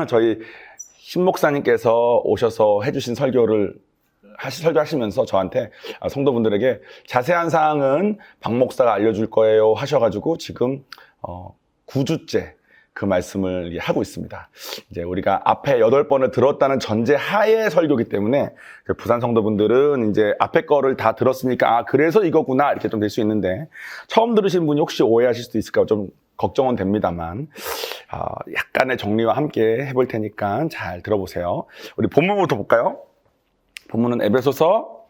저희 신 목사님께서 오셔서 해주신 설교하시면서 저한테 성도분들에게 자세한 사항은 박 목사가 알려줄 거예요 하셔가지고 지금 9주째 그 말씀을 하고 있습니다. 이제 우리가 앞에 8번을 들었다는 전제 하에 설교기 때문에 부산 성도분들은 이제 앞에 거를 다 들었으니까 그래서 이거구나 이렇게 좀 될 수 있는데 처음 들으신 분이 혹시 오해하실 수도 있을까 좀 걱정은 됩니다만 약간의 정리와 함께 해볼 테니까 잘 들어보세요. 우리 본문부터 볼까요? 본문은 에베소서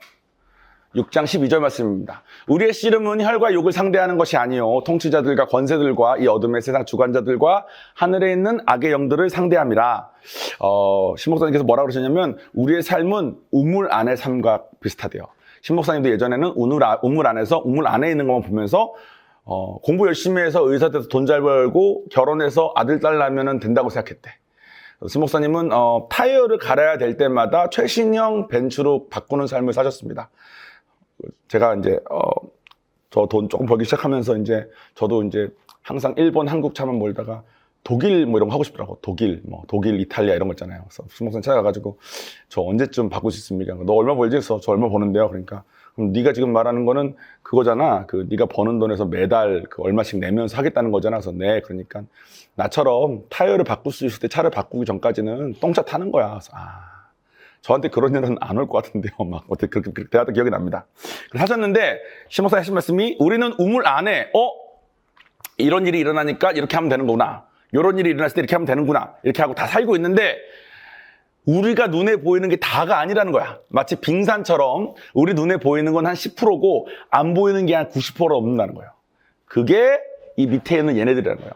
6장 12절 말씀입니다. 우리의 씨름은 혈과 육을 상대하는 것이 아니요 통치자들과 권세들과 이 어둠의 세상 주관자들과 하늘에 있는 악의 영들을 상대함이라. 신목사님께서 뭐라고 그러셨냐면 우리의 삶은 우물 안의 삶과 비슷하대요. 신목사님도 예전에는 우물 안에서 우물 안에 있는 것만 보면서 공부 열심히 해서 의사 돼서 돈 잘 벌고 결혼해서 아들 딸 낳으면 된다고 생각했대. 신목사님은 타이어를 갈아야 될 때마다 최신형 벤츠로 바꾸는 삶을 사셨습니다. 제가 이제 저 돈 조금 벌기 시작하면서 이제 저도 이제 항상 일본, 한국 차만 몰다가 독일 뭐 이런 거 하고 싶더라고. 독일, 이탈리아 이런 거 있잖아요. 그래서 신목사님 찾아가가지고 저 언제쯤 바꿀 수 있습니까? 너 얼마 벌지? 그래서 저 얼마 버는데요. 그러니까 그럼 네가 지금 말하는 거는 그거잖아. 그 네가 버는 돈에서 매달 그 얼마씩 내면서 하겠다는 거잖아. 그래서 네. 그러니까 나처럼 타이어를 바꿀 수 있을 때 차를 바꾸기 전까지는 똥차 타는 거야. 그래서 저한테 그런 일은 안 올 것 같은데요. 막 어떻게 그렇게 대화도 기억이 납니다. 그래서 하셨는데 신목사 하신 말씀이 우리는 우물 안에 이런 일이 일어나니까 이렇게 하면 되는 거구나. 이런 일이 일어났을 때 이렇게 하면 되는구나. 이렇게 하고 다 살고 있는데 우리가 눈에 보이는 게 다가 아니라는 거야. 마치 빙산처럼 우리 눈에 보이는 건 한 10%고 안 보이는 게 한 90% 없는다는 거예요. 그게 이 밑에 있는 얘네들이라는 거예요.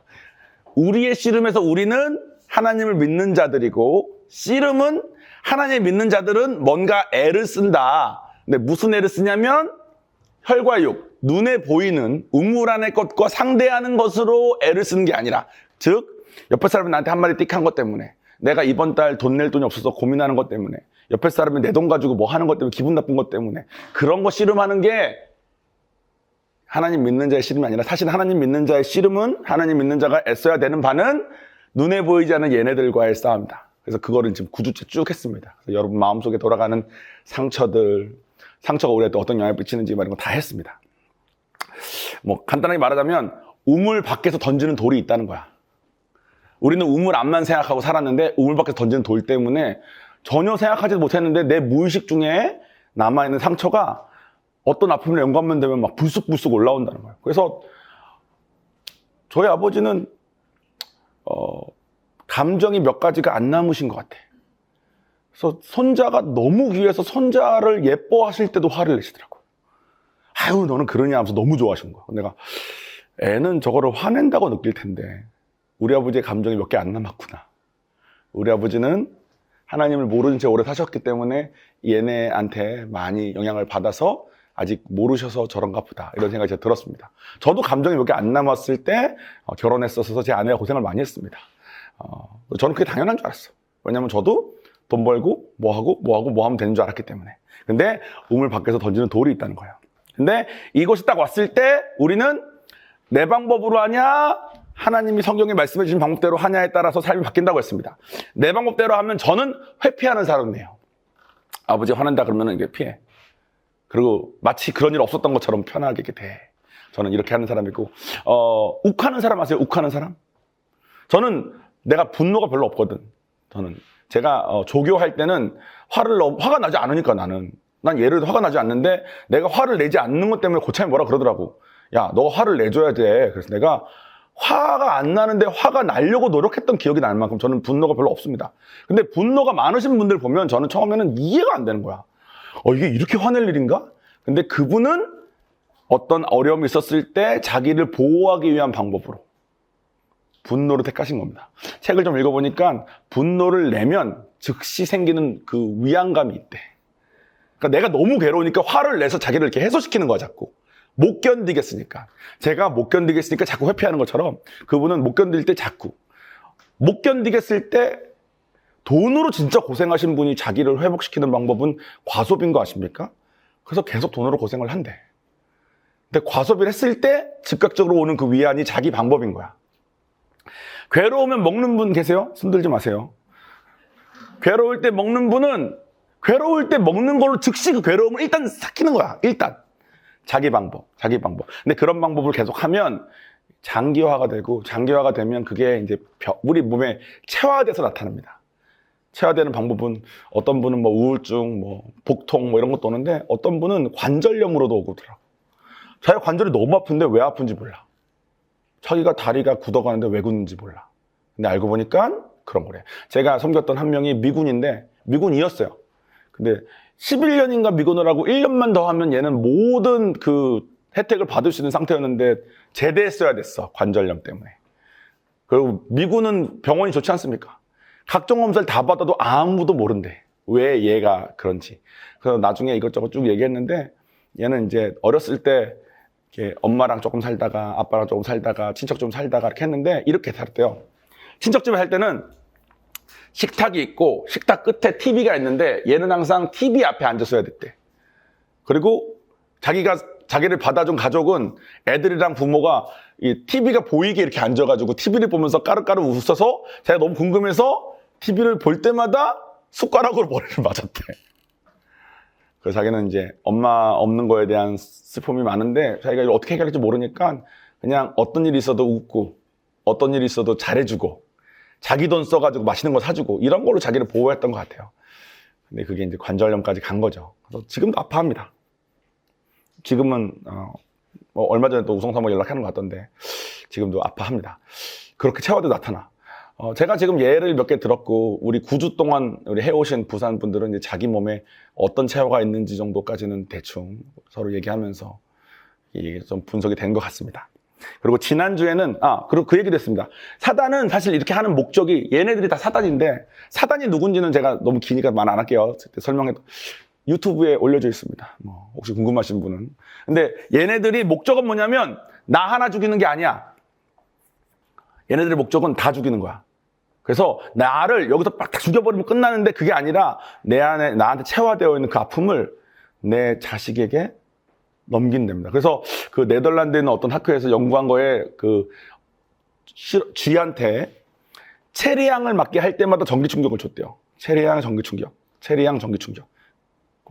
우리의 씨름에서 우리는 하나님을 믿는 자들이고 씨름은 하나님을 믿는 자들은 뭔가 애를 쓴다. 근데 무슨 애를 쓰냐면 혈과 육, 눈에 보이는 우물 안의 것과 상대하는 것으로 애를 쓰는 게 아니라 즉 옆에 사람이 나한테 한마디 띡한 것 때문에 내가 이번 달 돈 낼 돈이 없어서 고민하는 것 때문에 옆에 사람이 내 돈 가지고 뭐 하는 것 때문에 기분 나쁜 것 때문에 그런 거 씨름하는 게 하나님 믿는 자의 씨름이 아니라 사실 하나님 믿는 자의 씨름은 하나님 믿는 자가 애써야 되는 바는 눈에 보이지 않는 얘네들과의 싸움이다. 그래서 그거를 지금 9주째 쭉 했습니다. 그래서 여러분 마음속에 돌아가는 상처가 우리한테 어떤 영향을 미치는지 이런 거 다 했습니다. 뭐 간단하게 말하자면 우물 밖에서 던지는 돌이 있다는 거야. 우리는 우물 앞만 생각하고 살았는데 우물 밖에서 던지는 돌 때문에 전혀 생각하지도 못했는데 내 무의식 중에 남아있는 상처가 어떤 아픔을 연관만 되면 막 불쑥불쑥 올라온다는 거예요. 그래서 저희 아버지는 감정이 몇 가지가 안 남으신 것 같아. 그래서 손자가 너무 귀해서 손자를 예뻐하실 때도 화를 내시더라고요. 아유 너는 그러냐 하면서 너무 좋아하신 거예요. 내가 애는 저거를 화낸다고 느낄 텐데 우리 아버지의 감정이 몇 개 안 남았구나. 우리 아버지는 하나님을 모르는 채 오래 사셨기 때문에 얘네한테 많이 영향을 받아서 아직 모르셔서 저런가 보다 이런 생각이 제가 들었습니다. 저도 감정이 몇 개 안 남았을 때 결혼했어서 제 아내가 고생을 많이 했습니다. 저는 그게 당연한 줄 알았어. 왜냐면 저도 돈 벌고 뭐 하면 되는 줄 알았기 때문에. 근데 우물 밖에서 던지는 돌이 있다는 거예요. 근데 이것이 딱 왔을 때 우리는 내 방법으로 하냐 하나님이 성경에 말씀해 주신 방법대로 하냐에 따라서 삶이 바뀐다고 했습니다. 내 방법대로 하면 저는 회피하는 사람이에요. 아버지 화낸다 그러면 이게 피해. 그리고 마치 그런 일 없었던 것처럼 편하게 이렇게 돼. 저는 이렇게 하는 사람이고 욱하는 사람 아세요? 욱하는 사람? 저는 내가 분노가 별로 없거든. 제가 조교할 때는 화가 나지 않으니까 난 예를 들어 화가 나지 않는데 내가 화를 내지 않는 것 때문에 고참이 뭐라 그러더라고. 야, 너 화를 내줘야 돼. 그래서 내가 화가 안 나는데 화가 나려고 노력했던 기억이 날 만큼 저는 분노가 별로 없습니다. 근데 분노가 많으신 분들 보면 저는 처음에는 이해가 안 되는 거야. 이게 이렇게 화낼 일인가? 근데 그분은 어떤 어려움이 있었을 때 자기를 보호하기 위한 방법으로 분노를 택하신 겁니다. 책을 좀 읽어보니까 분노를 내면 즉시 생기는 그 위안감이 있대. 그러니까 내가 너무 괴로우니까 화를 내서 자기를 이렇게 해소시키는 거야, 자꾸. 못 견디겠으니까. 제가 못 견디겠으니까 자꾸 회피하는 것처럼 그분은 못 견딜 때 자꾸. 못 견디겠을 때 돈으로 진짜 고생하신 분이 자기를 회복시키는 방법은 과소비인 거 아십니까? 그래서 계속 돈으로 고생을 한대. 근데 과소비를 했을 때 즉각적으로 오는 그 위안이 자기 방법인 거야. 괴로우면 먹는 분 계세요? 손 들지 마세요. 괴로울 때 먹는 분은 괴로울 때 먹는 걸로 즉시 그 괴로움을 일단 삭히는 거야. 일단. 자기 방법. 근데 그런 방법을 계속하면 장기화가 되고, 장기화가 되면 그게 이제 우리 몸에 체화돼서 나타납니다. 체화되는 방법은 어떤 분은 뭐 우울증, 뭐 복통 뭐 이런 것도 오는데, 어떤 분은 관절염으로도 오더라고. 자기 관절이 너무 아픈데 왜 아픈지 몰라. 자기가 다리가 굳어가는데 왜 굳는지 몰라. 근데 알고 보니까 그런 거래. 제가 섬겼던 한 명이 미군인데, 미군이었어요. 근데 11년인가 미군을 하고 1년만 더 하면 얘는 모든 그 혜택을 받을 수 있는 상태였는데 제대했어야 됐어. 관절염 때문에. 그리고 미군은 병원이 좋지 않습니까? 각종 검사를 다 받아도 아무도 모른대. 왜 얘가 그런지. 그래서 나중에 이것저것 쭉 얘기했는데, 얘는 이제 어렸을 때 이렇게 엄마랑 조금 살다가 아빠랑 조금 살다가 친척 좀 살다가 이렇게 했는데, 이렇게 살았대요. 친척집에 살 때는 식탁이 있고 식탁 끝에 TV가 있는데 얘는 항상 TV 앞에 앉아서 해야 됐대. 그리고 자기를 받아준 가족은 애들이랑 부모가 이 TV가 보이게 이렇게 앉아가지고 TV를 보면서 까르까르 웃어서 자기가 너무 궁금해서 TV를 볼 때마다 숟가락으로 머리를 맞았대. 그래서 자기는 이제 엄마 없는 거에 대한 슬픔이 많은데 자기가 이걸 어떻게 해결할지 모르니까 그냥 어떤 일이 있어도 웃고 어떤 일이 있어도 잘해주고 자기 돈 써가지고 맛있는 거 사주고 이런 걸로 자기를 보호했던 것 같아요. 근데 그게 이제 관절염까지 간 거죠. 그래서 지금도 아파합니다. 지금은 뭐 얼마 전에 또 우성사모 연락하는 것 같던데 지금도 아파합니다. 그렇게 체화도 나타나. 제가 지금 예를 몇 개 들었고 우리 9주 동안 우리 해오신 부산 분들은 이제 자기 몸에 어떤 체화가 있는지 정도까지는 대충 서로 얘기하면서 이게 좀 분석이 된 것 같습니다. 그리고 지난주에는 그리고 그 얘기도 했습니다. 사단은 사실 이렇게 하는 목적이 얘네들이 다 사단인데 사단이 누군지는 제가 너무 기니까 말 안 할게요. 그때 설명해도 유튜브에 올려져 있습니다. 뭐 혹시 궁금하신 분은. 근데 얘네들이 목적은 뭐냐면 나 하나 죽이는 게 아니야. 얘네들의 목적은 다 죽이는 거야. 그래서 나를 여기서 딱 죽여버리면 끝나는데 그게 아니라 내 안에 나한테 체화되어 있는 그 아픔을 내 자식에게 넘긴답니다. 그래서 그 네덜란드에 있는 어떤 학교에서 연구한 거에 그 쥐한테 체리향을 맞게 할 때마다 전기 충격을 줬대요. 체리향 전기 충격.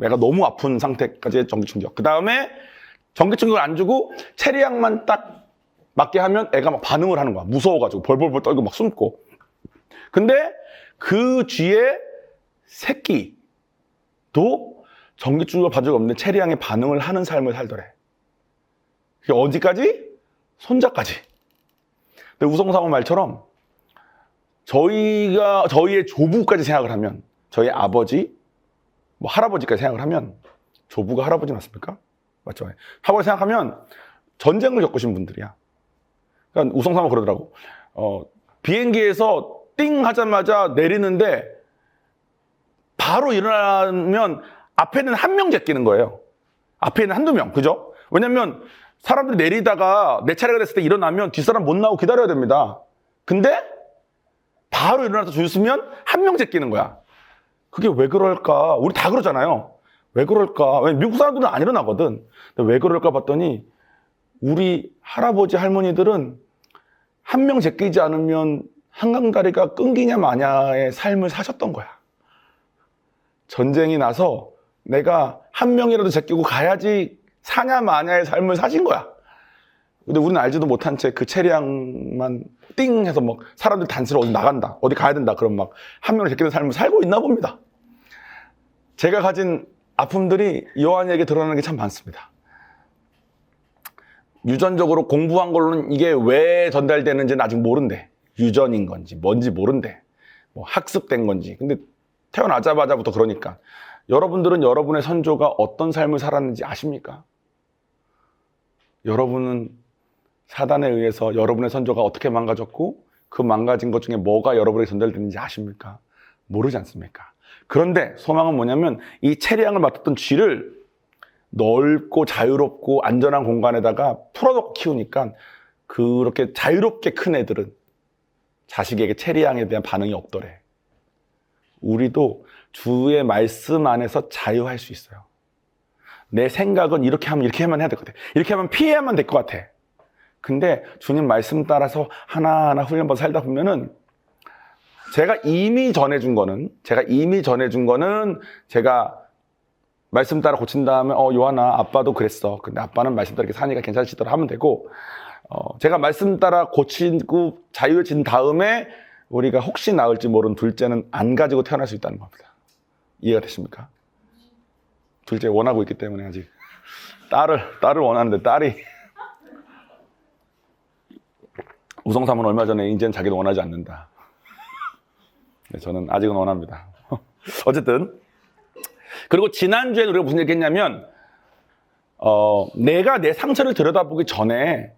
애가 너무 아픈 상태까지의 전기 충격. 그 다음에 전기 충격을 안 주고 체리향만 딱 맞게 하면 애가 막 반응을 하는 거야. 무서워가지고 벌벌벌 떨고 막 숨고. 근데 그 쥐의 새끼도 전기 충격을 받은 적이 없는데 체리향에 반응을 하는 삶을 살더래. 그게 어디까지? 손자까지. 근데 우성사모 말처럼 저희의 조부까지 생각을 하면 저희 아버지, 뭐 할아버지까지 생각을 하면 조부가 할아버지 맞습니까? 맞죠? 할아버지 생각하면 전쟁을 겪으신 분들이야. 그러니까 우성사모 그러더라고. 비행기에서 띵 하자마자 내리는데 바로 일어나면 앞에는 한 명 제끼는 거예요. 앞에는 한두 명. 그죠? 왜냐면 사람들이 내리다가 내 차례가 됐을 때 일어나면 뒷사람 못 나오고 기다려야 됩니다. 근데 바로 일어나서 줄 서면 한 명 제끼는 거야. 그게 왜 그럴까? 우리 다 그러잖아요. 왜 그럴까? 미국 사람들은 안 일어나거든. 근데 왜 그럴까 봤더니 우리 할아버지 할머니들은 한 명 제끼지 않으면 한강다리가 끊기냐 마냐의 삶을 사셨던 거야. 전쟁이 나서 내가 한 명이라도 제끼고 가야지 사냐 마냐의 삶을 사신 거야. 근데 우리는 알지도 못한 채 그 체리향만 띵 해서 막 사람들 단체로 어디 나간다, 어디 가야 된다, 그럼 막 한 명을 제끼는 삶을 살고 있나 봅니다. 제가 가진 아픔들이 요한에게 드러나는 게 참 많습니다. 유전적으로 공부한 걸로는 이게 왜 전달되는지는 아직 모른대. 유전인 건지 뭔지 모른대. 뭐 학습된 건지. 근데 태어나자마자부터 그러니까. 여러분들은 여러분의 선조가 어떤 삶을 살았는지 아십니까? 여러분은 사단에 의해서 여러분의 선조가 어떻게 망가졌고 그 망가진 것 중에 뭐가 여러분에게 전달되는지 아십니까? 모르지 않습니까? 그런데 소망은 뭐냐면 이 체리향을 맡았던 쥐를 넓고 자유롭고 안전한 공간에다가 풀어놓고 키우니까 그렇게 자유롭게 큰 애들은 자식에게 체리향에 대한 반응이 없더래. 우리도 주의 말씀 안에서 자유할 수 있어요. 내 생각은 이렇게 하면 해야 될 것 같아. 이렇게 하면 피해야만 될 것 같아. 근데 주님 말씀 따라서 하나하나 훈련받아 살다 보면은 제가 이미 전해준 거는 제가 말씀 따라 고친 다음에 요한아 아빠도 그랬어. 근데 아빠는 말씀 따라 이렇게 사니까 괜찮으시더라 하면 되고 제가 말씀 따라 고치고 자유해진 다음에 우리가 혹시 낳을지 모르는 둘째는 안 가지고 태어날 수 있다는 겁니다. 이해가 되십니까? 둘째 원하고 있기 때문에 아직 딸을 원하는데 딸이 우성삼은 얼마 전에 이제는 자기도 원하지 않는다. 네, 저는 아직은 원합니다. 어쨌든 그리고 지난주에 우리가 무슨 얘기 했냐면 내가 내 상처를 들여다보기 전에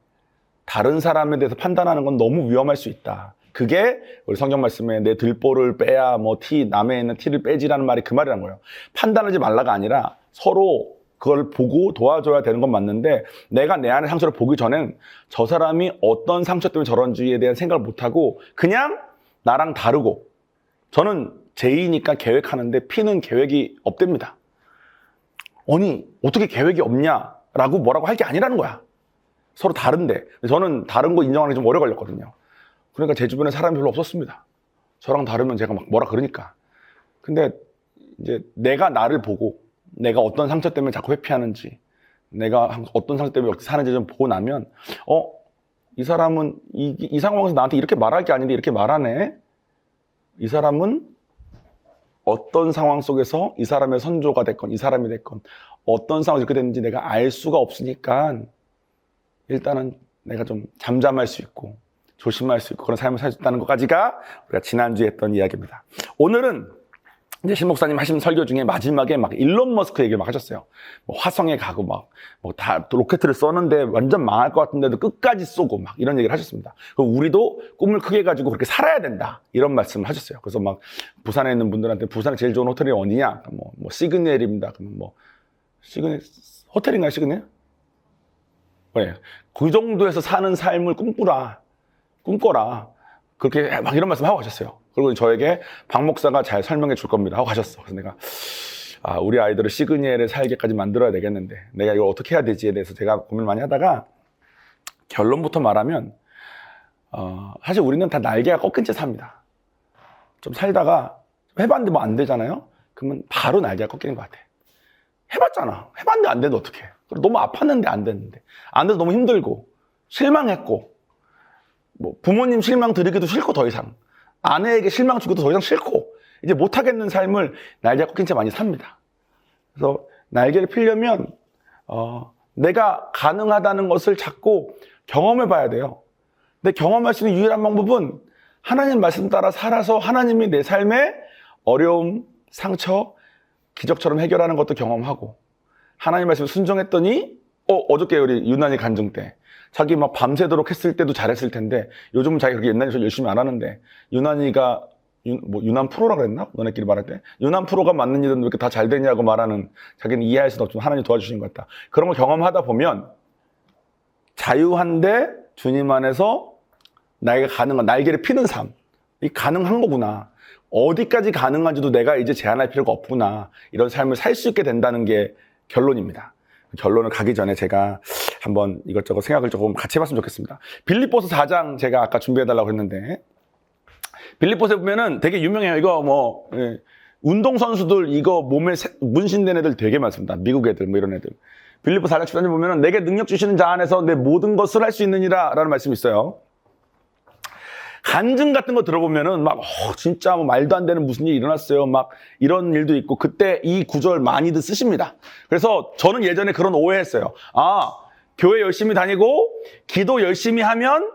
다른 사람에 대해서 판단하는 건 너무 위험할 수 있다. 그게 우리 성경 말씀에 내 들보를 빼야 남에 있는 티를 빼지라는 말이 그 말이란 거예요. 판단하지 말라가 아니라 서로 그걸 보고 도와줘야 되는 건 맞는데 내가 내 안의 상처를 보기 전엔 저 사람이 어떤 상처 때문에 저런지에 대한 생각을 못하고 그냥 나랑 다르고 저는 J니까 계획하는데 P는 계획이 없답니다. 아니 어떻게 계획이 없냐라고 뭐라고 할 게 아니라는 거야. 서로 다른데 저는 다른 거 인정하는 게 좀 오래 걸렸거든요. 그러니까 제 주변에 사람이 별로 없었습니다. 저랑 다르면 제가 막 뭐라 그러니까. 근데 이제 내가 나를 보고 내가 어떤 상처 때문에 자꾸 회피하는지 내가 어떤 상처 때문에 어떻게 사는지 좀 보고 나면 이 사람은 이 상황에서 나한테 이렇게 말할 게 아닌데 이렇게 말하네. 이 사람은 어떤 상황 속에서 이 사람의 선조가 됐건 이 사람이 됐건 어떤 상황에서 이렇게 됐는지 내가 알 수가 없으니까 일단은 내가 좀 잠잠할 수 있고 조심할 수 있고 그런 삶을 살 수 있다는 것까지가 우리가 지난주에 했던 이야기입니다. 오늘은 이제 신 목사님 하신 설교 중에 마지막에 막 일론 머스크 얘기를 막 하셨어요. 화성에 가고 다 로켓을 쏘는데 완전 망할 것 같은데도 끝까지 쏘고 막 이런 얘기를 하셨습니다. 그리고 우리도 꿈을 크게 가지고 그렇게 살아야 된다 이런 말씀을 하셨어요. 그래서 막 부산에 있는 분들한테 부산에 제일 좋은 호텔이 어디냐? 시그넬입니다. 그러면 시그넬 호텔인가요? 시그넬? 네. 그 정도에서 사는 삶을 꿈꿔라. 그렇게 막 이런 말씀 하고 가셨어요. 그리고 저에게 박 목사가 잘 설명해 줄 겁니다 하고 가셨어. 그래서 내가 우리 아이들을 시그니엘에 살게까지 만들어야 되겠는데 내가 이걸 어떻게 해야 되지에 대해서 제가 고민을 많이 하다가 결론부터 말하면 사실 우리는 다 날개가 꺾인 채 삽니다. 좀 살다가 해봤는데 뭐 안 되잖아요. 그러면 바로 날개가 꺾이는 것 같아. 해봤잖아. 해봤는데 안 되는데 어떡해. 너무 아팠는데 안 됐는데 안 돼서 너무 힘들고 실망했고 부모님 실망 드리기도 싫고 더 이상 아내에게 실망 주기도 더 이상 싫고 이제 못하겠는 삶을 날개가 꺾인 채 많이 삽니다. 그래서 날개를 피려면 내가 가능하다는 것을 자꾸 경험해 봐야 돼요. 근데 경험할 수 있는 유일한 방법은 하나님 말씀 따라 살아서 하나님이 내 삶의 어려움, 상처, 기적처럼 해결하는 것도 경험하고 하나님 말씀에 순종했더니 어저께 우리 유난히 간증 때 자기 막 밤새도록 했을 때도 잘했을 텐데 요즘은 자기가 그렇게 옛날에 열심히 안 하는데 유난히가 유난 프로라 그랬나? 너네끼리 말할 때 유난 프로가 맞는 일은 왜 이렇게 다 잘 되냐고 말하는 자기는 이해할 수도 없지만 하나님 도와주신 것 같다. 그런 걸 경험하다 보면 자유한데 주님 안에서 나에게 가능한 날개를 피는 삶 이 가능한 거구나. 어디까지 가능한지도 내가 이제 제한할 필요가 없구나. 이런 삶을 살 수 있게 된다는 게 결론입니다. 결론을 가기 전에 제가 한번 이것저것 생각을 조금 같이 해봤으면 좋겠습니다. 빌립보서 4장 제가 아까 준비해달라고 했는데 빌립보서에 보면은 되게 유명해요. 이거 운동선수들 이거 몸에 문신된 애들 되게 많습니다. 미국 애들 이런 애들. 빌립보 4장 10절 보면은 내게 능력 주시는 자 안에서 내 모든 것을 할 수 있느니라 라는 말씀이 있어요. 간증 같은 거 들어보면은 진짜 말도 안 되는 무슨 일이 일어났어요. 막 이런 일도 있고 그때 이 구절 많이들 쓰십니다. 그래서 저는 예전에 그런 오해했어요. 교회 열심히 다니고 기도 열심히 하면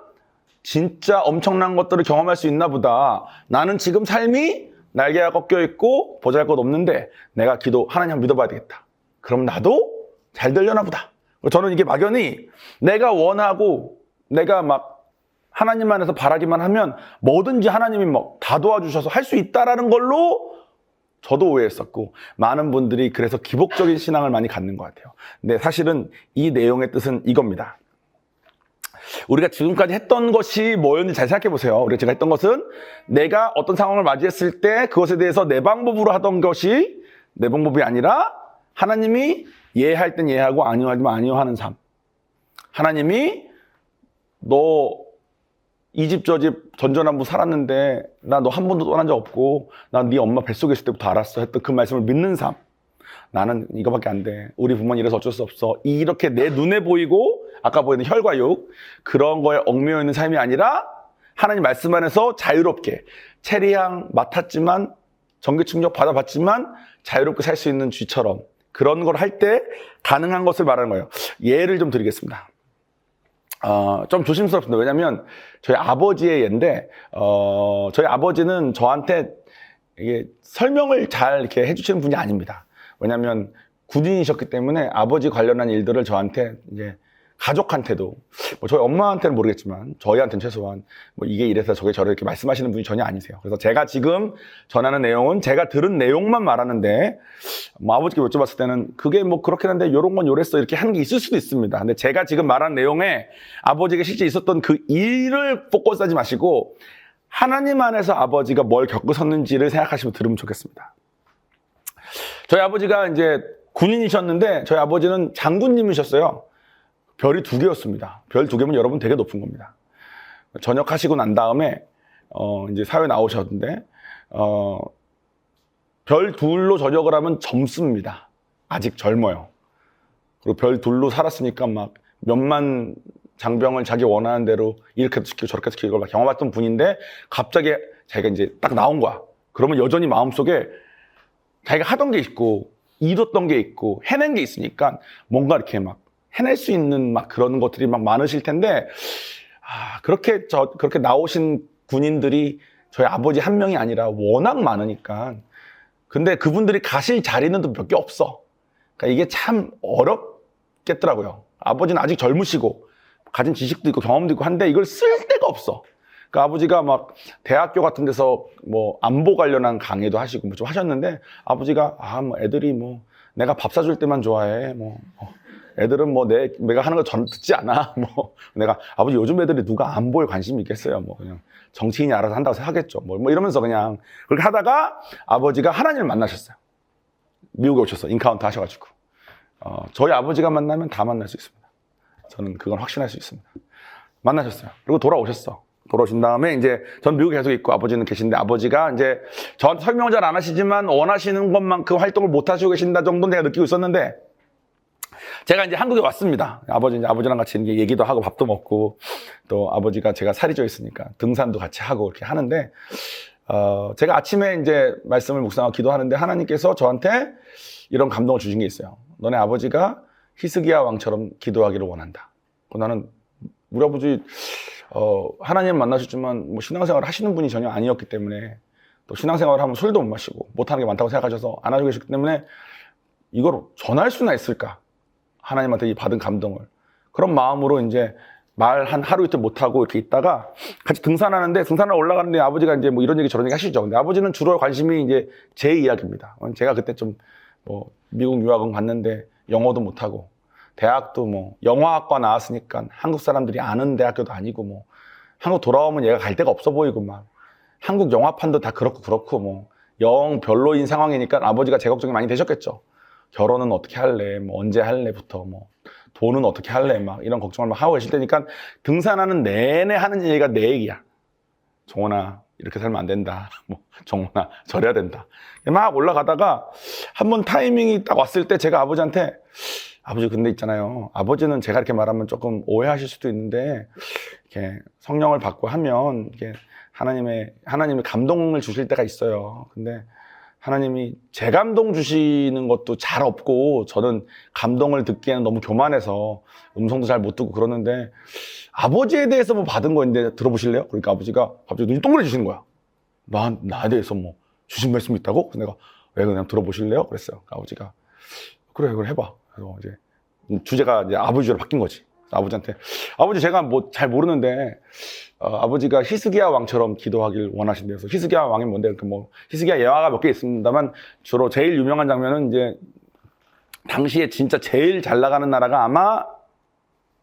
진짜 엄청난 것들을 경험할 수 있나 보다. 나는 지금 삶이 날개가 꺾여 있고 보잘것 없는데 내가 하나님 믿어봐야 되겠다. 그럼 나도 잘 되려나 보다. 저는 이게 막연히 내가 원하고 내가 하나님 안에서 바라기만 하면 뭐든지 하나님이 다 도와주셔서 할 수 있다라는 걸로 저도 오해했었고 많은 분들이 그래서 기복적인 신앙을 많이 갖는 것 같아요. 근데 사실은 이 내용의 뜻은 이겁니다. 우리가 지금까지 했던 것이 뭐였는지 잘 생각해 보세요. 우리가 제가 했던 것은 내가 어떤 상황을 맞이했을 때 그것에 대해서 내 방법으로 하던 것이 내 방법이 아니라 하나님이 예할 땐 예하고 아니하면 아니하는 삶. 하나님이 너 이 집 저 집 전전한부 살았는데 나 너 한 번도 떠난 적 없고 난 네 엄마 뱃속에 있을 때부터 알았어 했던 그 말씀을 믿는 삶. 나는 이거밖에 안 돼. 우리 부모는 이래서 어쩔 수 없어. 이렇게 내 눈에 보이고 아까 보이는 혈과 육 그런 거에 얽매여 있는 삶이 아니라 하나님 말씀 안에서 자유롭게 체리향 맡았지만 전기 충격 받아봤지만 자유롭게 살 수 있는 쥐처럼 그런 걸 할 때 가능한 것을 말하는 거예요. 예를 좀 드리겠습니다. 좀 조심스럽습니다. 왜냐면 저희 아버지의 예인데 저희 아버지는 저한테 이게 설명을 잘 이렇게 해주시는 분이 아닙니다. 왜냐면 군인이셨기 때문에 아버지 관련한 일들을 저한테 이제 가족한테도 뭐 저희 엄마한테는 모르겠지만 저희한테는 최소한 뭐 이게 이래서 저게 저래 이렇게 말씀하시는 분이 전혀 아니세요. 그래서 제가 지금 전하는 내용은 제가 들은 내용만 말하는데 뭐 아버지께 여쭤봤을 때는 그게 뭐 그렇긴 한데 요런 건 요랬어 이렇게 하는 게 있을 수도 있습니다. 근데 제가 지금 말한 내용에 아버지가 실제 있었던 그 일을 포커스하지 마시고 하나님 안에서 아버지가 뭘 겪으셨는지를 생각하시면 들으면 좋겠습니다. 저희 아버지가 이제 군인이셨는데 저희 아버지는 장군님이셨어요. 별이 2개였습니다. 별 2개면 여러분 되게 높은 겁니다. 전역하시고 난 다음에 이제 사회 나오셨는데 별 2로 전역을 하면 젊습니다. 아직 젊어요. 그리고 별 2로 살았으니까 막 몇만 장병을 자기 원하는 대로 이렇게도 시키고 저렇게도 시키고 막 경험했던 분인데 갑자기 자기가 이제 딱 나온 거야. 그러면 여전히 마음속에 자기가 하던 게 있고 이뤘던 게 있고 해낸 게 있으니까 뭔가 이렇게 막 해낼 수 있는 막 그런 것들이 막 많으실 텐데 그렇게 나오신 군인들이 저희 아버지 한 명이 아니라 워낙 많으니까 근데 그분들이 가실 자리는 또 몇 개 없어. 그러니까 이게 참 어렵겠더라고요. 아버지는 아직 젊으시고 가진 지식도 있고 경험도 있고 한데 이걸 쓸 데가 없어. 그러니까 아버지가 막 대학교 같은 데서 뭐 안보 관련한 강의도 하시고 뭐 좀 하셨는데 아버지가 뭐 애들이 뭐 내가 밥 사줄 때만 좋아해. 뭐 애들은 뭐 내가 하는 거 전 듣지 않아. 뭐 내가 아버지 요즘 애들이 누가 안보에 관심이 있겠어요. 뭐 그냥 정치인이 알아서 한다고 생각하겠죠. 뭐 이러면서 그냥 그렇게 하다가 아버지가 하나님을 만나셨어요. 미국에 오셔서 인카운트 하셔가지고 저희 아버지가 만나면 다 만날 수 있습니다. 저는 그건 확신할 수 있습니다. 만나셨어요. 그리고 돌아오셨어. 돌아오신 다음에 이제 전 미국에 계속 있고 아버지는 계신데 아버지가 이제 저한테 설명을 잘 안 하시지만 원하시는 것만큼 활동을 못 하시고 계신다 정도는 내가 느끼고 있었는데 제가 이제 한국에 왔습니다. 아버지랑 같이 이제 얘기도 하고 밥도 먹고 또 아버지가 제가 살이 쪄 있으니까 등산도 같이 하고 이렇게 하는데 제가 아침에 이제 말씀을 묵상하고 기도하는데 하나님께서 저한테 이런 감동을 주신 게 있어요. 너네 아버지가 히스기야 왕처럼 기도하기를 원한다. 나는 우리 아버지 하나님 만나셨지만 뭐 신앙생활을 하시는 분이 전혀 아니었기 때문에 또 신앙생활을 하면 술도 못 마시고 못하는 게 많다고 생각하셔서 안 하고 계셨기 때문에 이걸 전할 수나 있을까? 하나님한테 이 받은 감동을. 그런 마음으로 이제 말 한 하루 이틀 못하고 이렇게 있다가 같이 등산하는데 등산을 올라가는데 아버지가 이제 뭐 이런 얘기 저런 얘기 하시죠. 근데 아버지는 주로 관심이 이제 제 이야기입니다. 제가 그때 좀 뭐 미국 유학은 갔는데 영어도 못하고 대학도 뭐 영화학과 나왔으니까 한국 사람들이 아는 대학교도 아니고 뭐 한국 돌아오면 얘가 갈 데가 없어 보이고 막 한국 영화판도 다 그렇고 뭐 영 별로인 상황이니까 아버지가 제 걱정이 많이 되셨겠죠. 결혼은 어떻게 할래? 뭐 언제 할래부터 뭐 돈은 어떻게 할래? 막 이런 걱정을 막 하고 계실 때니까 등산하는 내내 하는 얘기가 내 얘기야. 정원아 이렇게 살면 안 된다. 뭐 정원아 저래야 된다. 막 올라가다가 한번 타이밍이 딱 왔을 때 제가 아버지한테 아버지 근데 있잖아요. 아버지는 제가 이렇게 말하면 조금 오해하실 수도 있는데 이렇게 성령을 받고 하면 이게 하나님의 감동을 주실 때가 있어요. 근데 하나님이 제 감동 주시는 것도 잘 없고 저는 감동을 듣기에는 너무 교만해서 음성도 잘 못 듣고 그러는데 아버지에 대해서 뭐 받은 거인데 들어보실래요? 그러니까 아버지가 갑자기 눈이 동그래지시는 거야. 나에 대해서 뭐 주신 말씀 있다고? 그래서 내가 왜 그냥 들어보실래요? 그랬어요. 아버지가 그래 해봐. 그래서 이제 주제가 이제 아버지로 바뀐 거지. 아버지한테 아버지 제가 뭐 잘 모르는데 아버지가 히스기야 왕처럼 기도하길 원하신대요. 그래서 히스기야 왕이 뭔데? 뭐 히스기야 예화가 몇 개 있습니다만 주로 제일 유명한 장면은 이제 당시에 진짜 제일 잘 나가는 나라가 아마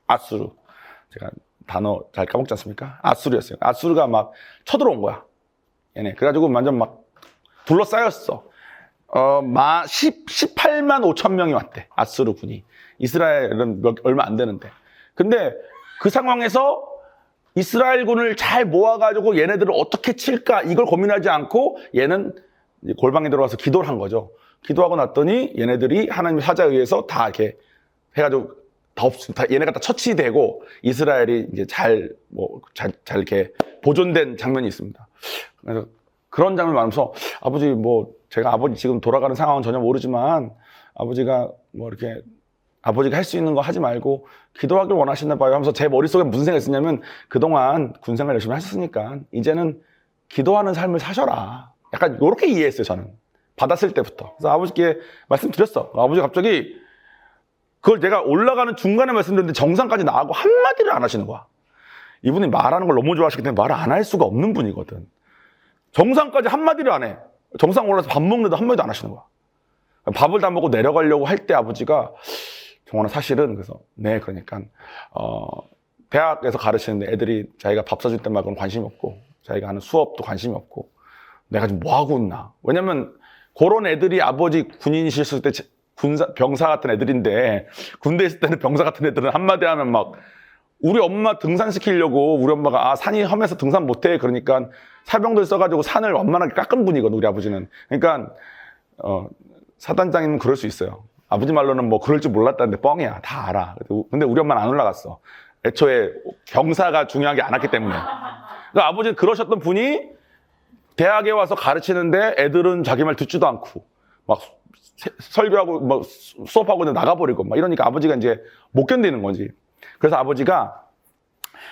아수르. 제가 단어 잘 까먹지 않습니까? 아수르였어요. 아수르가 막 쳐들어온 거야. 얘네. 그래가지고 완전 막 둘러싸였어. 18만 5천 명이 왔대. 아수르 군이. 이스라엘은 얼마 안 되는데. 근데 그 상황에서 이스라엘군을 잘 모아가지고 얘네들을 어떻게 칠까 이걸 고민하지 않고 얘는 골방에 들어가서 기도를 한 거죠. 기도하고 났더니 얘네들이 하나님의 사자에 의해서 다 이렇게 해가지고 다 얘네가 다 처치되고 이스라엘이 이제 잘 이렇게 보존된 장면이 있습니다. 그래서 그런 장면을 말하면서 아버지 제가 아버지 지금 돌아가는 상황은 전혀 모르지만 아버지가 이렇게 아버지가 할 수 있는 거 하지 말고 기도하길 원하시나 봐요 하면서 제 머릿속에 무슨 생각이 있었냐면 그동안 군생활 열심히 하셨으니까 이제는 기도하는 삶을 사셔라. 약간 이렇게 이해했어요, 저는. 받았을 때부터. 그래서 아버지께 말씀드렸어. 아버지가 갑자기 그걸 내가 올라가는 중간에 말씀드렸는데 정상까지 나가고 한마디를 안 하시는 거야. 이분이 말하는 걸 너무 좋아하시기 때문에 말을 안 할 수가 없는 분이거든. 정상까지 한마디를 안 해. 정상 올라서 밥 먹는데도 한마디도 안 하시는 거야. 밥을 다 먹고 내려가려고 할 때 아버지가 정원아 사실은 그래서 네 그러니까 대학에서 가르치는데 애들이 자기가 밥 사줄 때 말고는 관심이 없고 자기가 하는 수업도 관심이 없고 내가 지금 뭐 하고 있나. 왜냐면 그런 애들이 아버지 군인이셨을 때 병사 같은 애들인데 군대에 있을 때는 병사 같은 애들은 한마디 하면 막 우리 엄마 등산시키려고 우리 엄마가 산이 험해서 등산 못해 그러니까 사병들 써가지고 산을 완만하게 깎은 분이거든 우리 아버지는. 그러니까 사단장님은 그럴 수 있어요. 아버지 말로는 그럴 줄 몰랐다는데 뻥이야. 다 알아. 근데 우리 엄마는 안 올라갔어. 애초에 병사가 중요하게 않았기 때문에. 그러니까 아버지는 그러셨던 분이 대학에 와서 가르치는데 애들은 자기 말 듣지도 않고 막 설교하고 수업하고 나가버리고 막 이러니까 아버지가 이제 못 견디는 거지. 그래서 아버지가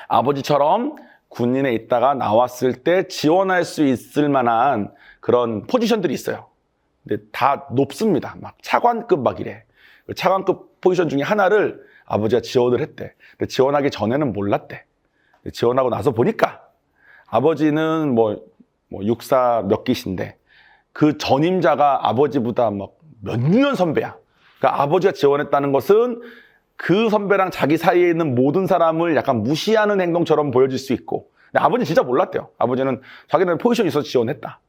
아버지처럼 군인에 있다가 나왔을 때 지원할 수 있을 만한 그런 포지션들이 있어요. 근데 다 높습니다. 막 차관급 막 이래. 차관급 포지션 중에 하나를 아버지가 지원을 했대. 근데 지원하기 전에는 몰랐대. 지원하고 나서 보니까 아버지는 육사 몇 기신데 그 전임자가 아버지보다 몇 년 선배야. 그러니까 아버지가 지원했다는 것은 그 선배랑 자기 사이에 있는 모든 사람을 약간 무시하는 행동처럼 보여질 수 있고. 근데 아버지는 진짜 몰랐대요. 아버지는 자기는 포지션이 있어서 지원했다.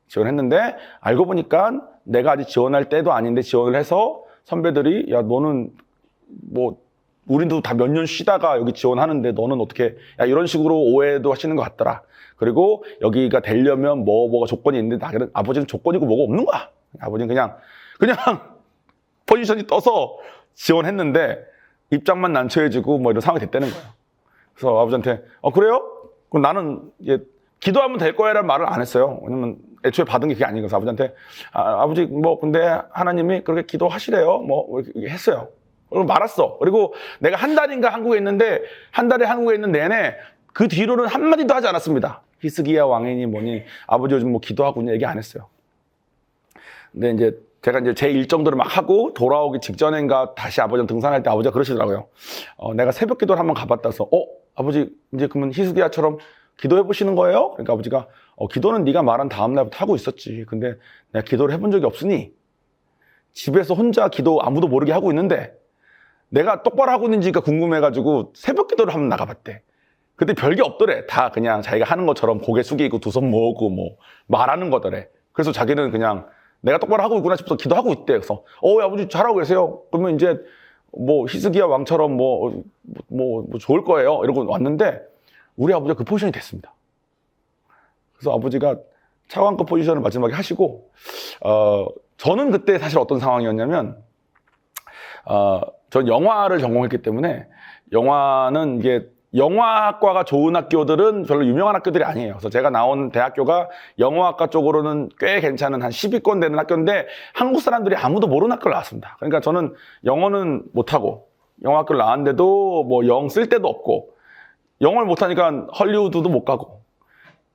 지원했는데 알고 보니까 내가 아직 지원할 때도 아닌데 지원을 해서 선배들이 야 너는 우리도 다 몇 년 쉬다가 여기 지원하는데 너는 어떻게 야 이런 식으로 오해도 하시는 것 같더라. 그리고 여기가 되려면 뭐가 조건이 있는데 아버지는 조건이고 뭐가 없는 거야. 아버지는 그냥 포지션이 떠서 지원했는데 입장만 난처해지고 이런 상황이 됐다는 거예요. 그래서 아버지한테 그래요? 그럼 나는 기도하면 될 거야라는 말을 안 했어요. 왜냐면 애초에 받은 게 그게 아니니까. 아버지한테 아버지 근데 하나님이 그렇게 기도하시래요. 이렇게 했어요. 그리고 말았어. 그리고 내가 한 달인가 한국에 있는데 한 달에 한국에 있는 내내 그 뒤로는 한마디도 하지 않았습니다. 히스기야 왕이니 뭐니 아버지 요즘 기도하고 있냐 얘기 안 했어요. 근데 이제 제가 제 일정들을 막 하고 돌아오기 직전인가 다시 아버지랑 등산할 때 아버지가 그러시더라고요. 내가 새벽 기도를 한번 가봤다 해서 아버지 이제 그러면 히스기야처럼 기도해 보시는 거예요? 그러니까 아버지가 기도는 네가 말한 다음 날부터 하고 있었지. 근데 내가 기도를 해본 적이 없으니 집에서 혼자 기도 아무도 모르게 하고 있는데 내가 똑바로 하고 있는지가 궁금해가지고 새벽 기도를 한번 나가봤대. 근데 별게 없더래. 다 그냥 자기가 하는 것처럼 고개 숙이고 두 손 모으고 말하는 거더래. 그래서 자기는 그냥 내가 똑바로 하고 있구나 싶어서 기도하고 있대. 그래서 아버지 잘하고 계세요. 그러면 이제 히스기야 왕처럼 좋을 거예요. 이러고 왔는데 우리 아버지가 그 포지션이 됐습니다. 그래서 아버지가 차관급 포지션을 마지막에 하시고 저는 그때 사실 어떤 상황이었냐면 전 영화를 전공했기 때문에 영화는 이게 영화학과가 좋은 학교들은 별로 유명한 학교들이 아니에요. 그래서 제가 나온 대학교가 영화학과 쪽으로는 꽤 괜찮은 한 10위권 되는 학교인데 한국 사람들이 아무도 모르는 학교를 나왔습니다. 그러니까 저는 영어는 못하고 영화학교를 나왔는데도 영 쓸 데도 없고 영어를 못하니까 헐리우드도 못 가고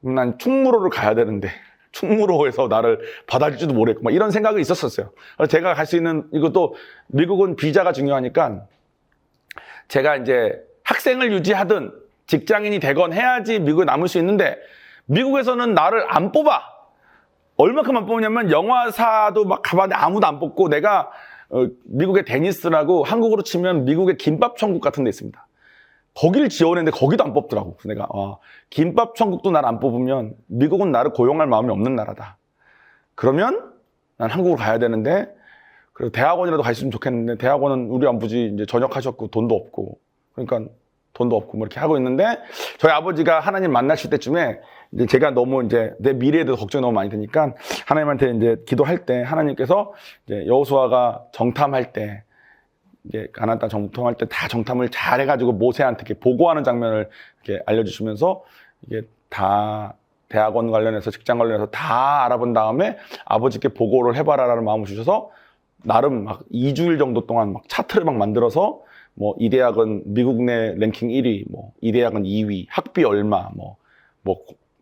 난 충무로를 가야 되는데 충무로에서 나를 받아줄지도 모르겠고 이런 생각이 있었어요. 그래서 제가 갈 수 있는 이것도 미국은 비자가 중요하니까 제가 이제 학생을 유지하든 직장인이 되건 해야지 미국에 남을 수 있는데 미국에서는 나를 안 뽑아. 얼마큼 안 뽑냐면 영화사도 막 가봤는데 아무도 안 뽑고 내가 미국의 데니스라고 한국으로 치면 미국의 김밥 천국 같은 데 있습니다. 거기를 지원했는데 거기도 안 뽑더라고. 그래서 내가 김밥 천국도 나를 안 뽑으면 미국은 나를 고용할 마음이 없는 나라다. 그러면 난 한국으로 가야 되는데 그래도 대학원이라도 가 있으면 좋겠는데 대학원은 우리 아버지 이제 전역하셨고 돈도 없고 그러니까 돈도 없고 뭐 이렇게 하고 있는데 저희 아버지가 하나님 만나실 때쯤에 이제 제가 너무 이제 내 미래에 대해서 걱정이 너무 많이 되니까 하나님한테 이제 기도할 때 하나님께서 이제 여호수아가 정탐할 때 이제 가나안 땅 정탐할 때 다 정탐을 잘 해가지고 모세한테 이렇게 보고하는 장면을 이렇게 알려주시면서 이게 다 대학원 관련해서 직장 관련해서 다 알아본 다음에 아버지께 보고를 해봐라라는 마음을 주셔서 나름 막 2주일 정도 동안 막 차트를 막 만들어서 뭐 이 대학은 미국 내 랭킹 1위, 뭐 이 대학은 2위, 학비 얼마, 뭐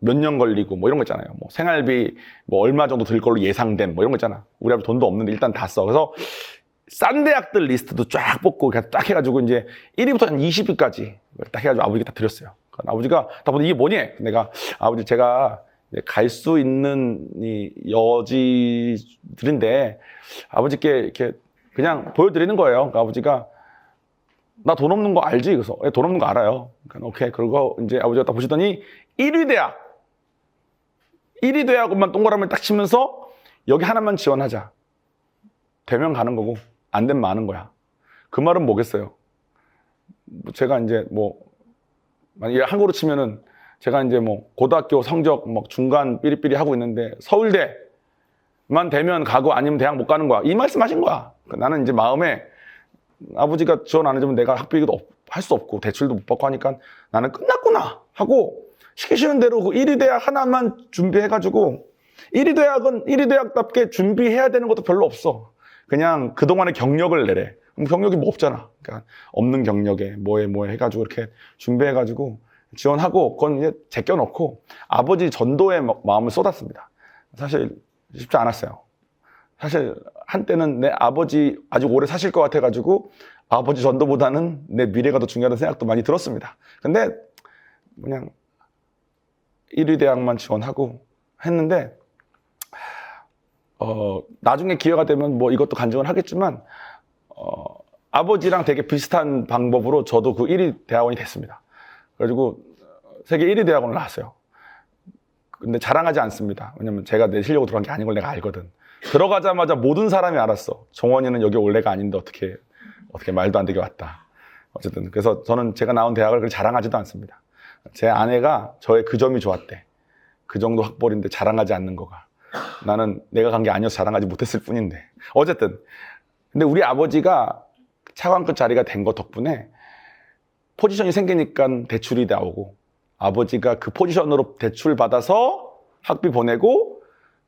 몇 년 걸리고 뭐 이런 거 있잖아요. 뭐 생활비 뭐 얼마 정도 들 걸로 예상된 뭐 이런 거 있잖아. 우리 아버지 돈도 없는데 일단 다 써. 그래서 싼 대학들 리스트도 쫙 뽑고 딱 해가지고 이제 1위부터 한 20위까지 딱 해가지고 아버지께 다 드렸어요. 아버지가 다 보니 이게 뭐니? 내가 아버지 제가 갈 수 있는 이 여지들인데 아버지께 이렇게 그냥 보여드리는 거예요. 그러니까 아버지가 나 돈 없는 거 알지? 그래서 돈 없는 거 알아요. 그러니까 오케이. 그리고 이제 아버지가 딱 보시더니 1위 대학만 동그라미를 딱 치면서 여기 하나만 지원하자. 되면 가는 거고 안 되면 마는 거야. 그 말은 뭐겠어요? 제가 이제 뭐 만약에 한국으로 치면은 제가 이제 뭐 고등학교 성적 뭐 중간 삐리삐리 하고 있는데 서울대만 되면 가고 아니면 대학 못 가는 거야. 이 말씀하신 거야. 나는 이제 마음에 아버지가 지원 안 해주면 내가 학비도 할 수 없고 대출도 못 받고 하니까 나는 끝났구나 하고 시키시는 대로 그 1위 대학 하나만 준비해가지고 1위 대학은 1위 대학답게 준비해야 되는 것도 별로 없어. 그냥 그동안의 경력을 내래. 그럼 경력이 뭐 없잖아. 그러니까 없는 경력에 뭐에 해가지고 이렇게 준비해가지고 지원하고 그건 이제 제껴놓고 아버지 전도에 마음을 쏟았습니다. 사실 쉽지 않았어요. 사실 한때는 내 아버지 아주 오래 사실 것 같아가지고 아버지 전도보다는 내 미래가 더 중요하다는 생각도 많이 들었습니다. 근데 그냥 1위 대학만 지원하고 했는데 나중에 기회가 되면 뭐 이것도 간증을 하겠지만 아버지랑 되게 비슷한 방법으로 저도 그 1위 대학원이 됐습니다. 그래가지고 세계 1위 대학원을 나왔어요. 근데 자랑하지 않습니다. 왜냐면 제가 내 실력으로 들어간 게 아닌 걸 내가 알거든. 들어가자마자 모든 사람이 알았어. 정원이는 여기 올 애가 아닌데 어떻게 말도 안 되게 왔다. 어쨌든 그래서 저는 제가 나온 대학을 그렇게 자랑하지도 않습니다. 제 아내가 저의 그 점이 좋았대. 그 정도 학벌인데 자랑하지 않는 거가. 나는 내가 간 게 아니어서 자랑하지 못했을 뿐인데. 어쨌든 근데 우리 아버지가 차관급 자리가 된 것 덕분에 포지션이 생기니까 대출이 나오고 아버지가 그 포지션으로 대출 받아서 학비 보내고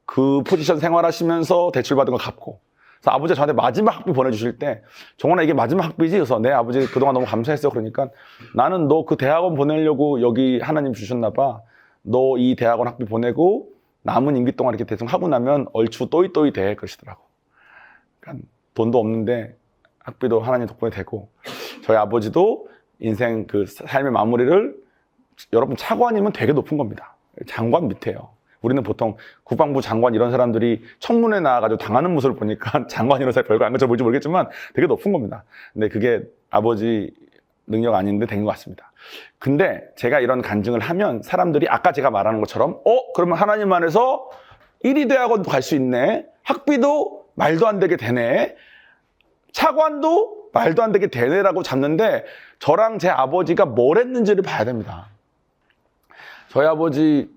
그 포지션 생활하시면서 대출 받은 거 갚고. 그래서 아버지가 저한테 마지막 학비 보내주실 때 정원아 이게 마지막 학비지? 그래서 내 아버지 그동안 너무 감사했어. 그러니까 나는 너 그 대학원 보내려고 여기 하나님 주셨나 봐. 너 이 대학원 학비 보내고 남은 임기 동안 이렇게 대충 하고 나면 얼추 또이또이 돼 그러시더라고. 그러니까 돈도 없는데 학비도 하나님 덕분에 되고 저희 아버지도 인생 그 삶의 마무리를 여러분 차관이면 되게 높은 겁니다. 장관 밑에요. 우리는 보통 국방부 장관 이런 사람들이 청문회 나와가지고 당하는 모습을 보니까 장관 이런 사람 별거 안 가져 볼지 모르겠지만 되게 높은 겁니다. 근데 그게 아버지 능력 아닌데 된 것 같습니다. 근데 제가 이런 간증을 하면 사람들이 아까 제가 말하는 것처럼 그러면 하나님 안에서 1위 대학원도 갈 수 있네. 학비도 말도 안 되게 되네. 차관도 말도 안 되게 되네라고 잡는데 저랑 제 아버지가 뭘 했는지를 봐야 됩니다. 저희 아버지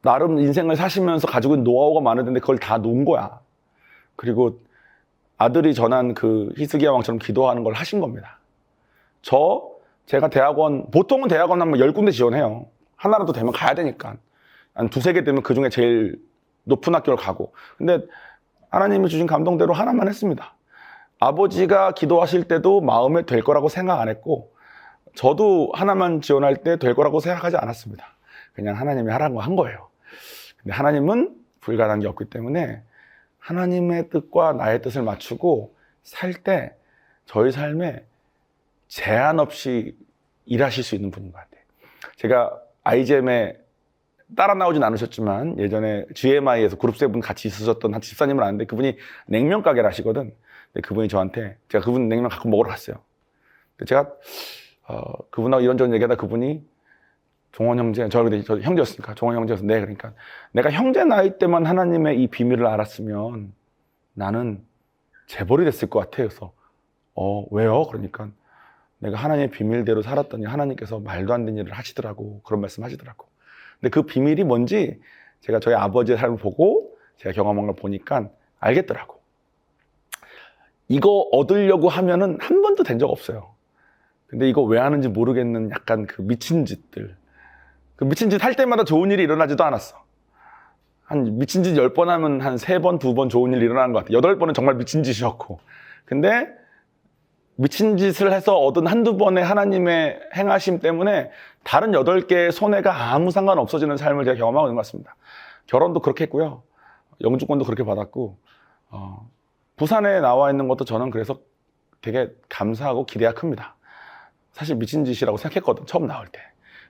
나름 인생을 사시면서 가지고 있는 노하우가 많은데 그걸 다 놓은 거야. 그리고 아들이 전한 그 히스기야 왕처럼 기도하는 걸 하신 겁니다. 제가 대학원, 보통은 대학원 한 10군데 지원해요. 하나라도 되면 가야 되니까. 한 두세 개 되면 그 중에 제일 높은 학교를 가고. 근데 하나님이 주신 감동대로 하나만 했습니다. 아버지가 기도하실 때도 마음에 될 거라고 생각 안 했고, 저도 하나만 지원할 때 될 거라고 생각하지 않았습니다. 그냥 하나님이 하라는 거 한 거예요. 근데 하나님은 불가능한 게 없기 때문에 하나님의 뜻과 나의 뜻을 맞추고 살 때 저희 삶에 제한 없이 일하실 수 있는 분인 것 같아요. 제가 IGM에 따라 나오진 않으셨지만 예전에 GMI에서 그룹 세븐 같이 있으셨던 한 집사님을 아는데 그분이 냉면 가게를 하시거든. 근데 그분이 저한테 제가 그분 냉면 가끔 먹으러 갔어요. 근데 제가 그분하고 이런저런 얘기하다 그분이 종원 형제, 저 형제였으니까 종원 형제여서 네, 그러니까 내가 형제 나이 때만 하나님의 이 비밀을 알았으면 나는 재벌이 됐을 것 같아요. 그래서 왜요? 그러니까 내가 하나님의 비밀대로 살았더니 하나님께서 말도 안 되는 일을 하시더라고. 그런 말씀 하시더라고. 근데 그 비밀이 뭔지 제가 저희 아버지의 삶을 보고 제가 경험한 걸 보니까 알겠더라고. 이거 얻으려고 하면은 한 번도 된 적 없어요. 근데 이거 왜 하는지 모르겠는 약간 그 미친 짓들. 그 미친 짓 할 때마다 좋은 일이 일어나지도 않았어. 한 미친 짓 10번 하면 한 3번, 2번 좋은 일 일어나는 것 같아. 8번은 정말 미친 짓이었고. 근데 미친 짓을 해서 얻은 한두 번의 하나님의 행하심 때문에 다른 8개의 손해가 아무 상관 없어지는 삶을 제가 경험하고 있는 것 같습니다. 결혼도 그렇게 했고요. 영주권도 그렇게 받았고, 부산에 나와 있는 것도 저는 그래서 되게 감사하고 기대가 큽니다. 사실 미친 짓이라고 생각했거든, 처음 나올 때.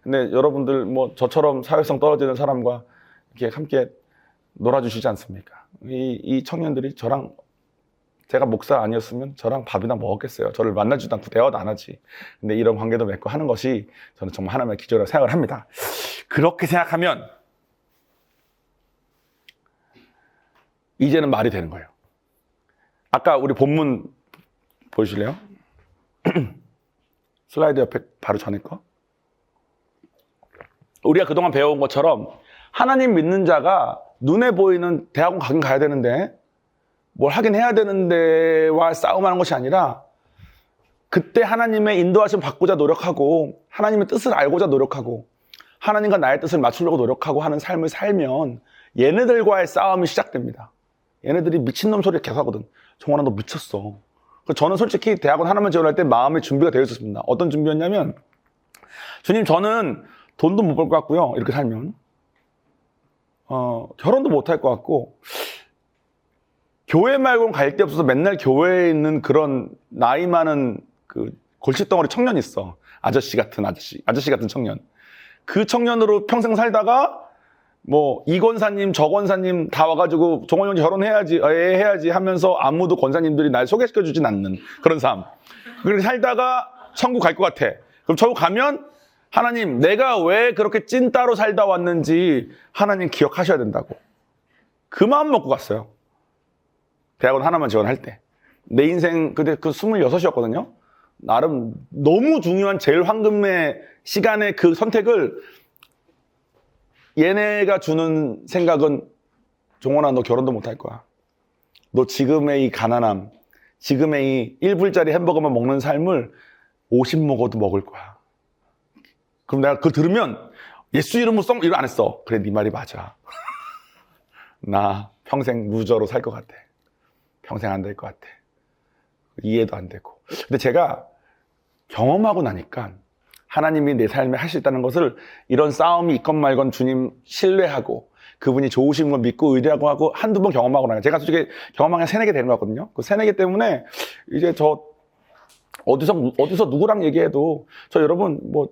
근데 여러분들 뭐 저처럼 사회성 떨어지는 사람과 이렇게 함께 놀아주시지 않습니까? 이 청년들이 저랑, 제가 목사 아니었으면 저랑 밥이나 먹었겠어요. 저를 만나지도 않고 대화도 안 하지. 근데 이런 관계도 맺고 하는 것이 저는 정말 하나님의 기적이라고 생각을 합니다. 그렇게 생각하면 이제는 말이 되는 거예요. 아까 우리 본문 보여주실래요? 슬라이드 옆에 바로 전에 거. 우리가 그동안 배워온 것처럼 하나님 믿는 자가 눈에 보이는 대학원 가긴 가야 되는데 뭘 하긴 해야 되는데와 싸움하는 것이 아니라 그때 하나님의 인도하심 받고자 노력하고 하나님의 뜻을 알고자 노력하고 하나님과 나의 뜻을 맞추려고 노력하고 하는 삶을 살면 얘네들과의 싸움이 시작됩니다. 얘네들이 미친놈 소리를 계속 하거든. 정원아 너 미쳤어. 저는 솔직히 대학원 하나만 지원할 때 마음의 준비가 되어 있었습니다. 어떤 준비였냐면 주님 저는 돈도 못 벌 것 같고요. 이렇게 살면 결혼도 못 할 것 같고 교회 말고는 갈 데 없어서 맨날 교회에 있는 그런 나이 많은 그 골칫덩어리 청년이 있어. 아저씨 같은 청년. 그 청년으로 평생 살다가 뭐 이 권사님 저 권사님 다 와가지고 종원 형제 결혼해야지 해야지 하면서 아무도 권사님들이 날 소개시켜주진 않는 그런 삶. 그렇게 살다가 천국 갈 것 같아. 그럼 천국 가면 하나님 내가 왜 그렇게 찐따로 살다 왔는지 하나님 기억하셔야 된다고. 그 마음 먹고 갔어요. 대학원 하나만 지원할 때. 내 인생 그때 그 26이었거든요. 나름 너무 중요한 제일 황금의 시간의 그 선택을 얘네가 주는 생각은 종원아 너 결혼도 못 할 거야. 너 지금의 이 가난함, 지금의 이 1불짜리 햄버거만 먹는 삶을 50 먹어도 먹을 거야. 그럼 내가 그거 들으면 예수 이름으로 이거 안 했어. 그래 네 말이 맞아. 나 평생 루저로 살 것 같아. 평생 안 될 것 같아. 이해도 안 되고. 근데 제가 경험하고 나니까 하나님이 내 삶에 할 수 있다는 것을 이런 싸움이 있건 말건 주님 신뢰하고 그분이 좋으신 걸 믿고 의뢰하고 하고 한두 번 경험하고 나니까 제가 솔직히 경험한 게 3-4개 되는 것 같거든요. 그 3-4개 때문에 이제 저 어디서 누구랑 얘기해도 저 여러분 뭐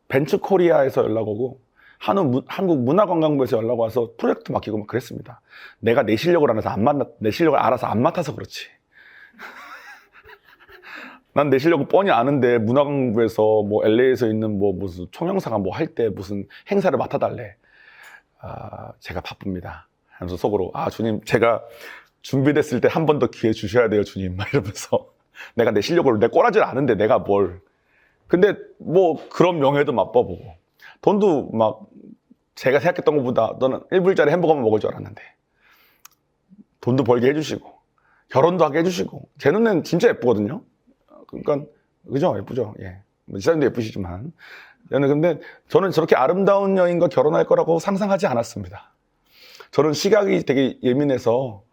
벤츠 코리아에서 연락 오고 한국 문화관광부에서 연락 와서 프로젝트 맡기고 막 그랬습니다. 내가 내 실력을 알아서 안 맡아서 그렇지. 난 내 실력을 뻔히 아는데 문화관광부에서 뭐 LA에서 있는 뭐 무슨 총영사가 뭐 할 때 무슨 행사를 맡아달래. 제가 바쁩니다. 하면서 속으로 주님 제가 준비됐을 때 한 번 더 기회 주셔야 돼요 주님. 막 이러면서 내가 내 실력을 내 꼬라지를 아는데 내가 뭘. 근데 뭐 그런 명예도 맛봐보고 돈도 막 제가 생각했던 것보다 너는 1불짜리 햄버거만 먹을 줄 알았는데 돈도 벌게 해주시고 결혼도 하게 해주시고 제 눈에는 진짜 예쁘거든요. 그러니까 그죠? 예쁘죠? 예. 이 사람도 예쁘시지만 근데 저는 저렇게 아름다운 여인과 결혼할 거라고 상상하지 않았습니다. 저는 시각이 되게 예민해서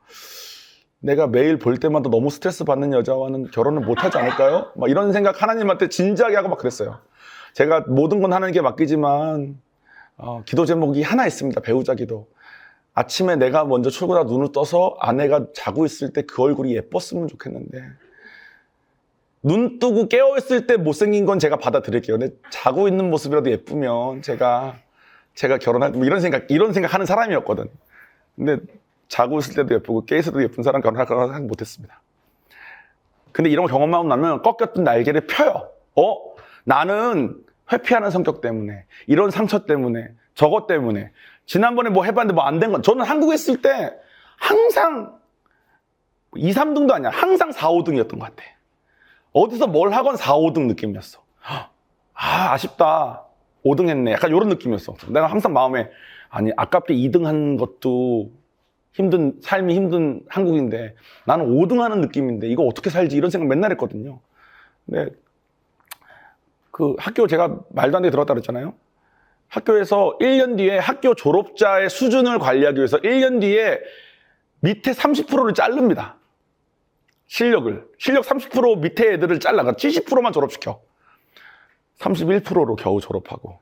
내가 매일 볼 때마다 너무 스트레스 받는 여자와는 결혼을 못하지 않을까요? 막 이런 생각 하나님한테 진지하게 하고 막 그랬어요. 제가 모든 건 하나님께 맡기지만 기도 제목이 하나 있습니다. 배우자 기도. 아침에 내가 먼저 출근하다 눈을 떠서 아내가 자고 있을 때 그 얼굴이 예뻤으면 좋겠는데 눈 뜨고 깨어있을 때 못생긴 건 제가 받아들일게요. 근데 자고 있는 모습이라도 예쁘면 제가 결혼할 뭐 이런 생각 하는 사람이었거든. 근데 자고 있을 때도 예쁘고 깨 있을 때도 예쁜 사람 결혼할 거라고 생각 못했습니다. 근데 이런 거 경험하고 나면 꺾였던 날개를 펴요. 나는 회피하는 성격 때문에 이런 상처 때문에 저것 때문에 지난번에 뭐 해봤는데 뭐 안 된 건 저는 한국에 있을 때 항상 2, 3등도 아니야. 항상 4, 5등이었던 것 같아. 어디서 뭘 하건 4, 5등 느낌이었어. 아쉽다. 5등 했네. 약간 이런 느낌이었어. 내가 항상 마음에, 아니, 아깝게 2등 한 것도 삶이 힘든 한국인데, 나는 5등 하는 느낌인데, 이거 어떻게 살지? 이런 생각 맨날 했거든요. 근데, 그 학교 제가 말도 안 되게 들어갔다 그랬잖아요. 학교에서 1년 뒤에 학교 졸업자의 수준을 관리하기 위해서 1년 뒤에 밑에 30%를 자릅니다. 실력 30% 밑에 애들을 잘라. 70%만 졸업시켜. 31%로 겨우 졸업하고.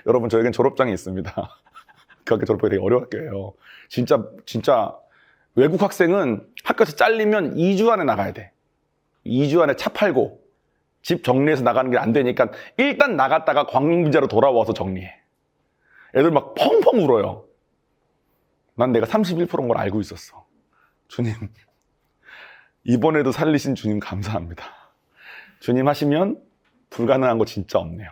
여러분, 저에겐 졸업장이 있습니다. 그 학교 졸업하기 되게 어려운 학교예요. 진짜 외국 학생은 학교에서 잘리면 2주 안에 나가야 돼. 2주 안에 차 팔고 집 정리해서 나가는 게 안 되니까 일단 나갔다가 관공비자로 돌아와서 정리해. 애들 막 펑펑 울어요. 난 내가 31%인 걸 알고 있었어. 주님, 이번에도 살리신 주님 감사합니다. 주님 하시면 불가능한 거 진짜 없네요.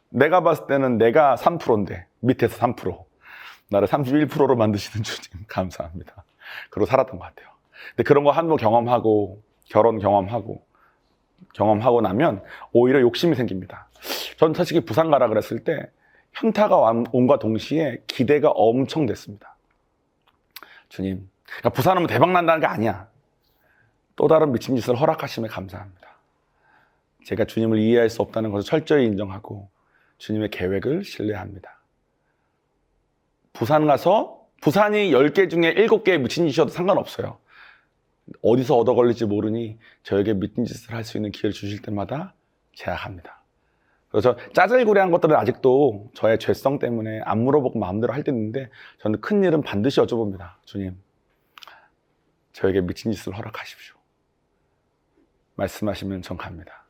내가 봤을 때는 내가 3%인데 밑에서 3%. 나를 31%로 만드시는 주님 감사합니다. 그러고 살았던 것 같아요. 근데 그런 거 한번 경험하고 결혼 경험하고 나면 오히려 욕심이 생깁니다. 전 솔직히 부산 가라 그랬을 때 현타가 온과 동시에 기대가 엄청 됐습니다. 주님, 그러니까 부산 오면 대박 난다는 게 아니야. 또 다른 미친 짓을 허락하심에 감사합니다. 제가 주님을 이해할 수 없다는 것을 철저히 인정하고 주님의 계획을 신뢰합니다. 부산 가서 부산이 10개 중에 7개의 미친 짓이어도 상관없어요. 어디서 얻어 걸릴지 모르니 저에게 미친 짓을 할 수 있는 기회를 주실 때마다 제약합니다. 그래서 짜잘구레한 것들은 아직도 저의 죄성 때문에 안 물어보고 마음대로 할 때 있는데 저는 큰 일은 반드시 여쭤봅니다. 주님, 저에게 미친 짓을 허락하십시오. 말씀하시면 전 갑니다.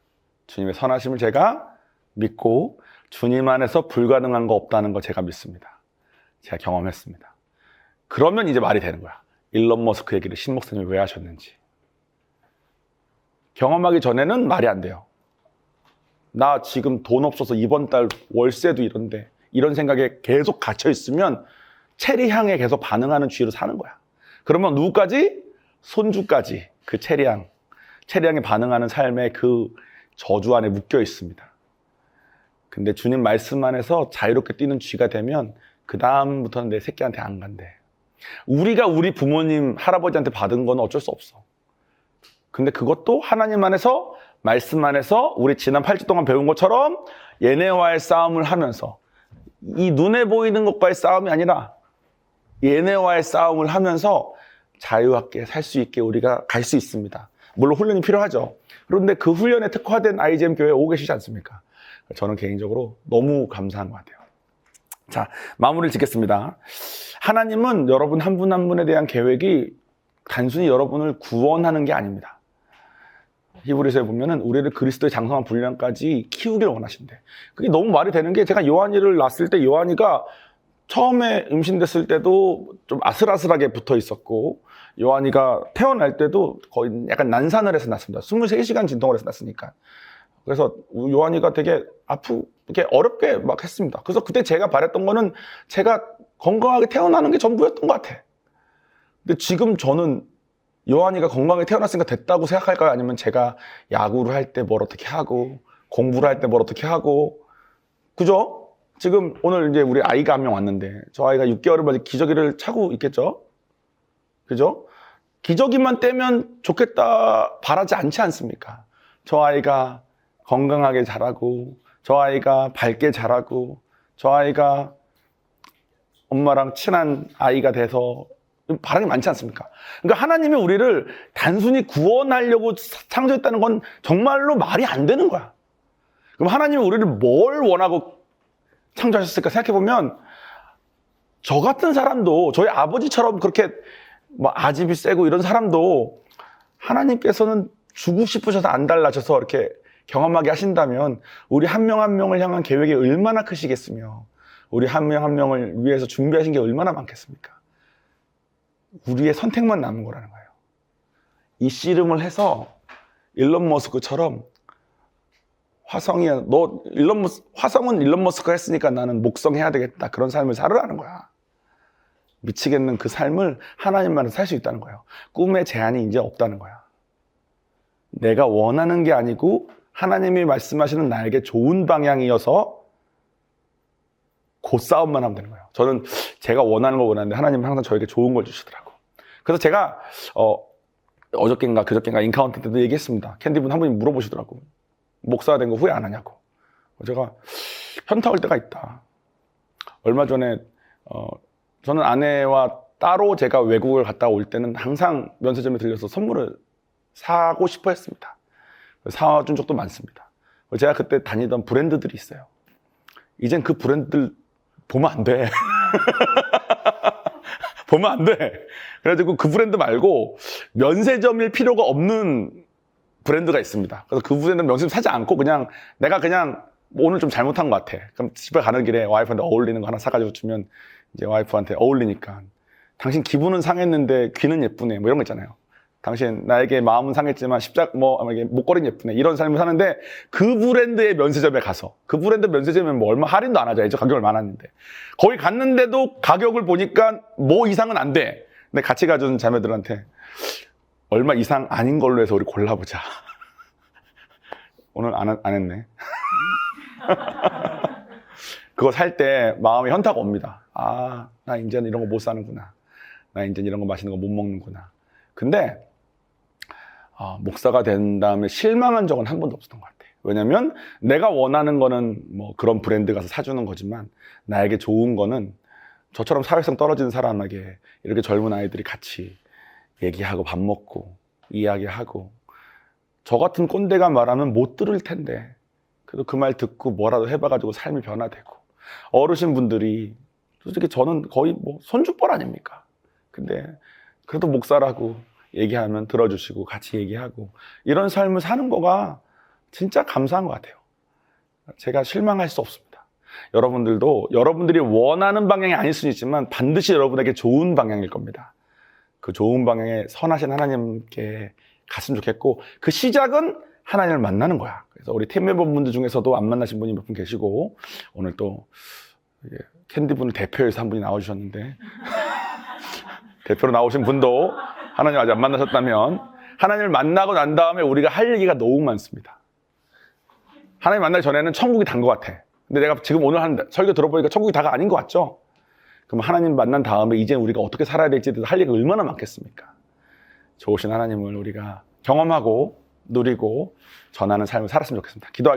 주님의 선하심을 제가 믿고 주님 안에서 불가능한 거 없다는 거 제가 믿습니다. 제가 경험했습니다. 그러면 이제 말이 되는 거야. 일론 머스크 얘기를 신 목사님이 왜 하셨는지. 경험하기 전에는 말이 안 돼요. 나 지금 돈 없어서 이번 달 월세도 이런데 이런 생각에 계속 갇혀 있으면 체리향에 계속 반응하는 주의로 사는 거야. 그러면 누구까지? 손주까지 그 체리향에 반응하는 삶의 그 저주 안에 묶여 있습니다. 근데 주님 말씀 안에서 자유롭게 뛰는 쥐가 되면 그 다음부터는 내 새끼한테 안 간대. 우리가 우리 부모님, 할아버지한테 받은 건 어쩔 수 없어. 근데 그것도 하나님 안에서, 말씀 안에서 우리 지난 8주 동안 배운 것처럼 얘네와의 싸움을 하면서, 이 눈에 보이는 것과의 싸움이 아니라 얘네와의 싸움을 하면서 자유롭게 살 수 있게 우리가 갈 수 있습니다. 물론 훈련이 필요하죠. 그런데 그 훈련에 특화된 IGM 교회에 오고 계시지 않습니까? 저는 개인적으로 너무 감사한 것 같아요. 자, 마무리를 짓겠습니다. 하나님은 여러분 한 분 한 분에 대한 계획이 단순히 여러분을 구원하는 게 아닙니다. 히브리서에 보면은 우리를 그리스도의 장성한 분량까지 키우길 원하신대. 그게 너무 말이 되는 게, 제가 요한이를 낳았을 때 요한이가 처음에 임신됐을 때도 좀 아슬아슬하게 붙어 있었고, 요한이가 태어날 때도 거의 약간 난산을 해서 낳습니다. 23시간 진통을 해서 낳았으니까. 그래서 요한이가 되게 아프게 어렵게 막 했습니다. 그래서 그때 제가 바랬던 거는 제가 건강하게 태어나는 게 전부였던 것 같아. 근데 지금 저는 요한이가 건강하게 태어났으니까 됐다고 생각할까요? 아니면 제가 야구를 할 때 뭘 어떻게 하고, 공부를 할 때 뭘 어떻게 하고, 그죠? 지금 오늘 이제 우리 아이가 한 명 왔는데, 저 아이가 6개월을 맞아 기저귀를 차고 있겠죠? 그죠? 기저귀만 떼면 좋겠다 바라지 않지 않습니까? 저 아이가 건강하게 자라고, 저 아이가 밝게 자라고, 저 아이가 엄마랑 친한 아이가 돼서 바람이 많지 않습니까? 그러니까 하나님이 우리를 단순히 구원하려고 창조했다는 건 정말로 말이 안 되는 거야. 그럼 하나님이 우리를 뭘 원하고 창조하셨을까 생각해보면, 저 같은 사람도, 저희 아버지처럼 그렇게 뭐 아집이 세고 이런 사람도 하나님께서는 주고 싶으셔서 안 달라셔서 이렇게 경험하게 하신다면 우리 한 명 한 명을 향한 계획이 얼마나 크시겠으며, 우리 한 명 한 명을 위해서 준비하신 게 얼마나 많겠습니까? 우리의 선택만 남은 거라는 거예요. 이 씨름을 해서 일론 머스크처럼 화성은 일론 머스크가 했으니까 나는 목성 해야 되겠다, 그런 삶을 살으라는 거야. 미치겠는 그 삶을 하나님만은 살 수 있다는 거예요. 꿈의 제한이 이제 없다는 거야. 내가 원하는 게 아니고 하나님이 말씀하시는 나에게 좋은 방향이어서 그 싸움만 하면 되는 거예요. 저는 제가 원하는 걸 원하는데 하나님은 항상 저에게 좋은 걸 주시더라고. 그래서 제가 어저께인가 그저께인가 인카운터 때도 얘기했습니다. 캔디분 한 분이 물어보시더라고. 목사가 된 거 후회 안 하냐고. 제가 현타 올 때가 있다. 얼마 전에 저는 아내와 따로 제가 외국을 갔다 올 때는 항상 면세점에 들려서 선물을 사고 싶어 했습니다. 사준 적도 많습니다. 제가 그때 다니던 브랜드들이 있어요. 이젠 그 브랜드들 보면 안 돼. 보면 안 돼. 그래가지고 그 브랜드 말고 면세점일 필요가 없는 브랜드가 있습니다. 그래서 그 브랜드 면세점 사지 않고 그냥 내가 그냥 오늘 좀 잘못한 것 같아. 그럼 집에 가는 길에 와이프한테 어울리는 거 하나 사가지고 주면 이제 와이프한테 어울리니까 당신 기분은 상했는데 귀는 예쁘네. 뭐 이런 거 있잖아요. 당신 나에게 마음은 상했지만 목걸이는 예쁘네. 이런 삶을 사는데 그 브랜드의 면세점에 가서 그 브랜드 면세점에 뭐 얼마 할인도 안 하죠. 이제 가격을 많았는데 거기 갔는데도 가격을 보니까 뭐 이상은 안 돼. 근데 같이 가준 자매들한테 얼마 이상 아닌 걸로 해서 우리 골라보자. 오늘 안 했네. 그거 살 때 마음에 현타가 옵니다. 아, 나 이제는 이런 거 못 사는구나. 나 이제는 이런 거 맛있는 거 못 먹는구나. 근데 목사가 된 다음에 실망한 적은 한 번도 없었던 것 같아요. 왜냐면 내가 원하는 거는 뭐 그런 브랜드 가서 사주는 거지만 나에게 좋은 거는 저처럼 사회성 떨어진 사람에게 이렇게 젊은 아이들이 같이 얘기하고 밥 먹고 이야기하고 저 같은 꼰대가 말하면 못 들을 텐데 그래도 그 말 듣고 뭐라도 해봐가지고 삶이 변화되고 어르신분들이 솔직히 저는 거의 뭐 손주뻘 아닙니까? 근데 그래도 목사라고 얘기하면 들어주시고 같이 얘기하고 이런 삶을 사는 거가 진짜 감사한 것 같아요. 제가 실망할 수 없습니다. 여러분들도 여러분들이 원하는 방향이 아닐 수는 있지만 반드시 여러분에게 좋은 방향일 겁니다. 그 좋은 방향에 선하신 하나님께 갔으면 좋겠고 그 시작은 하나님을 만나는 거야. 그래서 우리 팀 멤버분들 중에서도 안 만나신 분이 몇 분 계시고 오늘 또 캔디분을 대표해서 한 분이 나와주셨는데 대표로 나오신 분도 하나님 아직 안 만나셨다면 하나님을 만나고 난 다음에 우리가 할 얘기가 너무 많습니다. 하나님 만나기 전에는 천국이 단 것 같아. 근데 내가 지금 오늘 한 설교 들어보니까 천국이 다가 아닌 것 같죠? 그럼 하나님 만난 다음에 이제 우리가 어떻게 살아야 될지에 대해서 할 얘기가 얼마나 많겠습니까? 좋으신 하나님을 우리가 경험하고 누리고 전하는 삶을 살았으면 좋겠습니다. 기도하겠습니다.